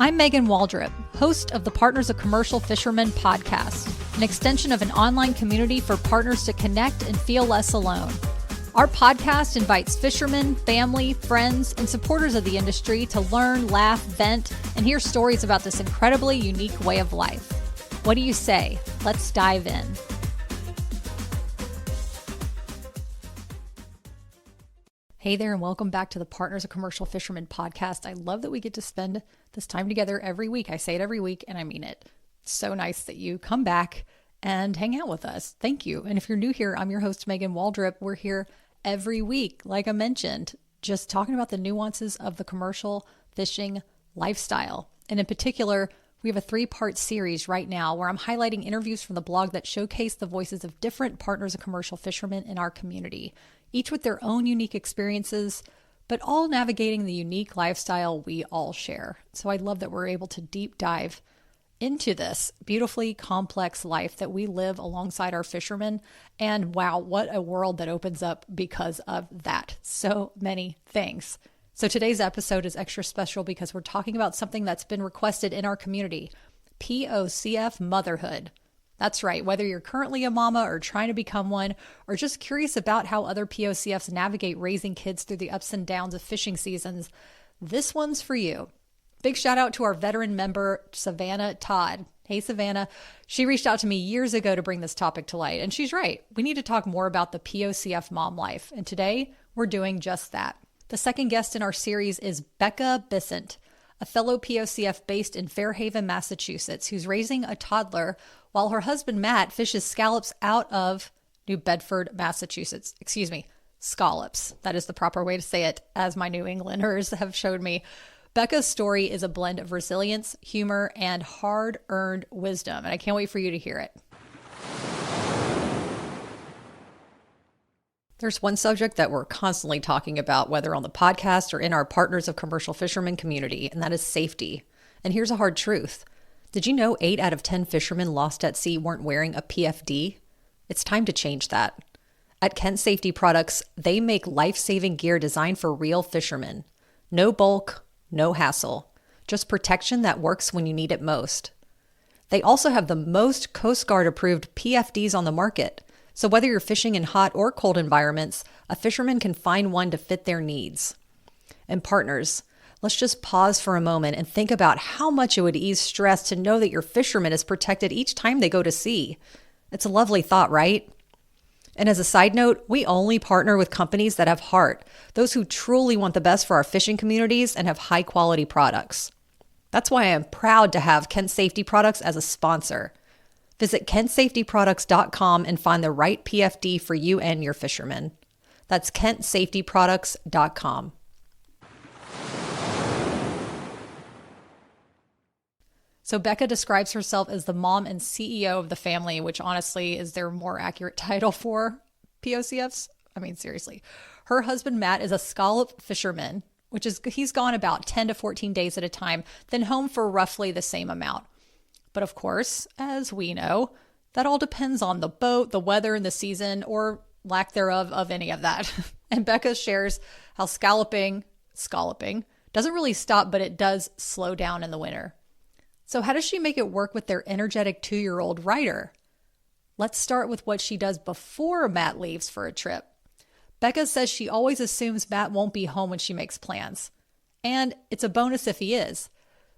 I'm Megan Waldrop, host of the Partners of Commercial Fishermen podcast, an extension of an online community for partners to connect and feel less alone. Our podcast invites fishermen, family, friends, and supporters of the industry to learn, laugh, vent, and hear stories about this incredibly unique way of life. What do you say? Let's dive in. Hey there, and welcome back to the Partners of Commercial Fishermen podcast. I love that we get to spend this time together every week. I say it every week, and I mean it. It's so nice that you come back and hang out with us. Thank you. And if you're new here, I'm your host, Megan Waldrop. We're here every week, like I mentioned, just talking about the nuances of the commercial fishing lifestyle. And in particular, we have a 3-part series right now where I'm highlighting interviews from the blog that showcase the voices of different partners of commercial fishermen in our community, each with their own unique experiences, but all navigating the unique lifestyle we all share. So I love that we're able to deep dive into this beautifully complex life that we live alongside our fishermen. And wow, what a world that opens up because of that. So many things. So today's episode is extra special because we're talking about something that's been requested in our community, POCF motherhood. That's right. Whether you're currently a mama or trying to become one, or just curious about how other POCFs navigate raising kids through the ups and downs of fishing seasons, this one's for you. Big shout out to our veteran member, Savannah Todd. Hey, Savannah. She reached out to me years ago to bring this topic to light. And she's right. We need to talk more about the POCF mom life. And today we're doing just that. The second guest in our series is Becca Bissett, a fellow POCF based in Fairhaven, Massachusetts, who's raising a toddler while her husband, Matt, fishes scallops out of New Bedford, Massachusetts. Excuse me, scallops. That is the proper way to say it, as my New Englanders have showed me. Becca's story is a blend of resilience, humor, and hard-earned wisdom, and I can't wait for you to hear it. There's one subject that we're constantly talking about, whether on the podcast or in our Partners of Commercial Fishermen community, and that is safety. And here's a hard truth. Did you know 8 out of 10 fishermen lost at sea weren't wearing a PFD? It's time to change that. At Kent Safety Products, they make life-saving gear designed for real fishermen. No bulk, no hassle. Just protection that works when you need it most. They also have the most Coast Guard approved PFDs on the market. So whether you're fishing in hot or cold environments, a fisherman can find one to fit their needs. And partners, let's just pause for a moment and think about how much it would ease stress to know that your fisherman is protected each time they go to sea. It's a lovely thought, right? And as a side note, we only partner with companies that have heart, those who truly want the best for our fishing communities and have high quality products. That's why I am proud to have Kent Safety Products as a sponsor. Visit KentSafetyProducts.com and find the right PFD for you and your fishermen. That's KentSafetyProducts.com. So Becca describes herself as the mom and CEO of the family, which honestly is their more accurate title for POCFs. I mean, seriously. Her husband, Matt, is a scallop fisherman, which is he's gone about 10 to 14 days at a time, then home for roughly the same amount. But of course, as we know, that all depends on the boat, the weather, and the season, or lack thereof of any of that. And Becca shares how scalloping doesn't really stop, but it does slow down in the winter. So how does she make it work with their energetic 2-year-old Ryder? Let's start with what she does before Matt leaves for a trip. Becca says she always assumes Matt won't be home when she makes plans. And it's a bonus if he is.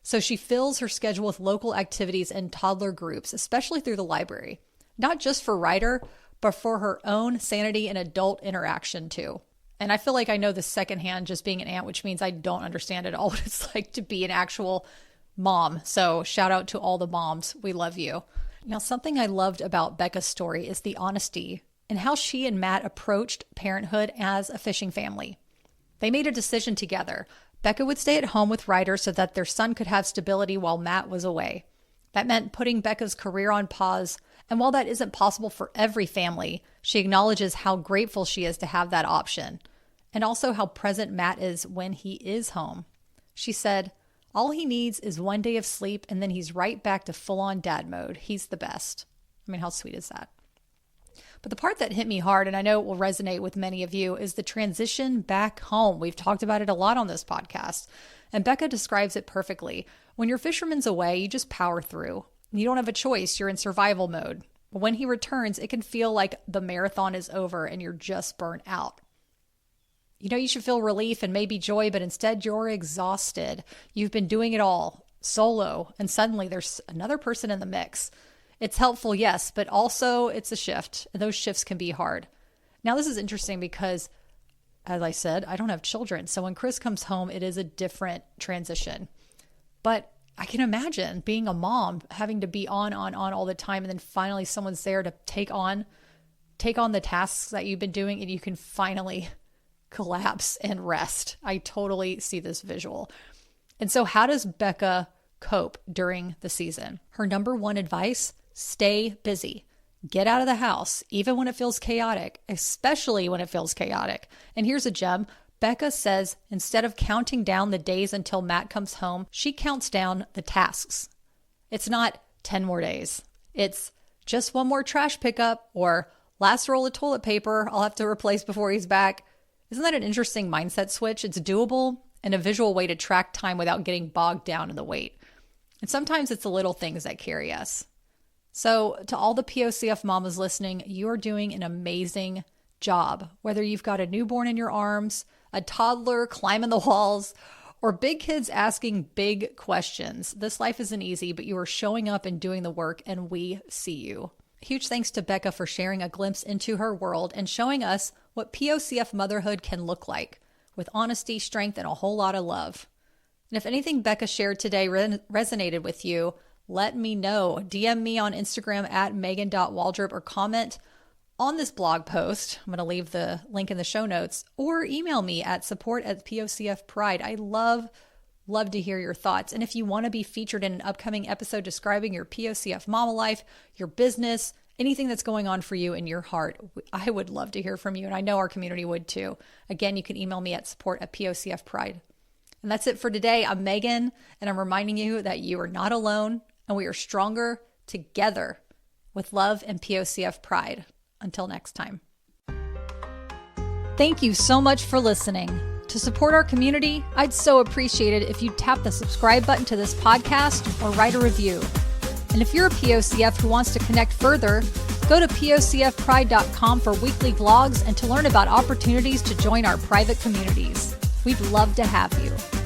So she fills her schedule with local activities and toddler groups, especially through the library. Not just for Ryder, but for her own sanity and adult interaction too. And I feel like I know this secondhand, just being an aunt, which means I don't understand at all what it's like to be an actual mom. So shout out to all the moms. We love you. Now, something I loved about Becca's story is the honesty and how she and Matt approached parenthood as a fishing family. They made a decision together. Becca would stay at home with Ryder so that their son could have stability while Matt was away. That meant putting Becca's career on pause. And while that isn't possible for every family, she acknowledges how grateful she is to have that option. And also how present Matt is when he is home. She said, "All he needs is 1 day of sleep and then he's right back to full-on dad mode. He's the best." I mean, how sweet is that? But the part that hit me hard, and I know it will resonate with many of you, is the transition back home. We've talked about it a lot on this podcast, and Becca describes it perfectly. When your fisherman's away, you just power through. You don't have a choice. You're in survival mode. But when he returns, it can feel like the marathon is over and you're just burnt out. You know, you should feel relief and maybe joy, but instead you're exhausted. You've been doing it all solo, and suddenly there's another person in the mix. It's helpful, yes, but also it's a shift, and those shifts can be hard. Now, this is interesting because, as I said, I don't have children. So when Chris comes home, it is a different transition. But I can imagine being a mom, having to be on all the time, and then finally someone's there to take on the tasks that you've been doing, and you can finally collapse and rest. I totally see this visual. And so how does Becca cope during the season? Her number one advice: stay busy. Get out of the house, even when it feels chaotic, especially when it feels chaotic. And here's a gem. Becca says instead of counting down the days until Matt comes home, she counts down the tasks. It's not 10 more days. It's just one more trash pickup or last roll of toilet paper I'll have to replace before he's back. Isn't that an interesting mindset switch? It's doable and a visual way to track time without getting bogged down in the wait. And sometimes it's the little things that carry us. So to all the POCF mamas listening, you are doing an amazing job. Whether you've got a newborn in your arms, a toddler climbing the walls, or big kids asking big questions, this life isn't easy, but you are showing up and doing the work, and we see you. Huge thanks to Becca for sharing a glimpse into her world and showing us what POCF motherhood can look like, with honesty, strength, and a whole lot of love. And if anything Becca shared today resonated with you, let me know. DM me on Instagram at megan.waldrop or comment on this blog post. I'm going to leave the link in the show notes, or email me at support@POCF Pride. I love to hear your thoughts. And if you want to be featured in an upcoming episode describing your POCF mama life, your business, anything that's going on for you in your heart, I would love to hear from you. And I know our community would too. Again, you can email me at support@POCF Pride. And that's it for today. I'm Megan, and I'm reminding you that you are not alone, and we are stronger together with love and POCF pride. Until next time. Thank you so much for listening. To support our community, I'd so appreciate it if you tap the subscribe button to this podcast or write a review. And if you're a POCF who wants to connect further, go to POCFpride.com for weekly vlogs and to learn about opportunities to join our private communities. We'd love to have you.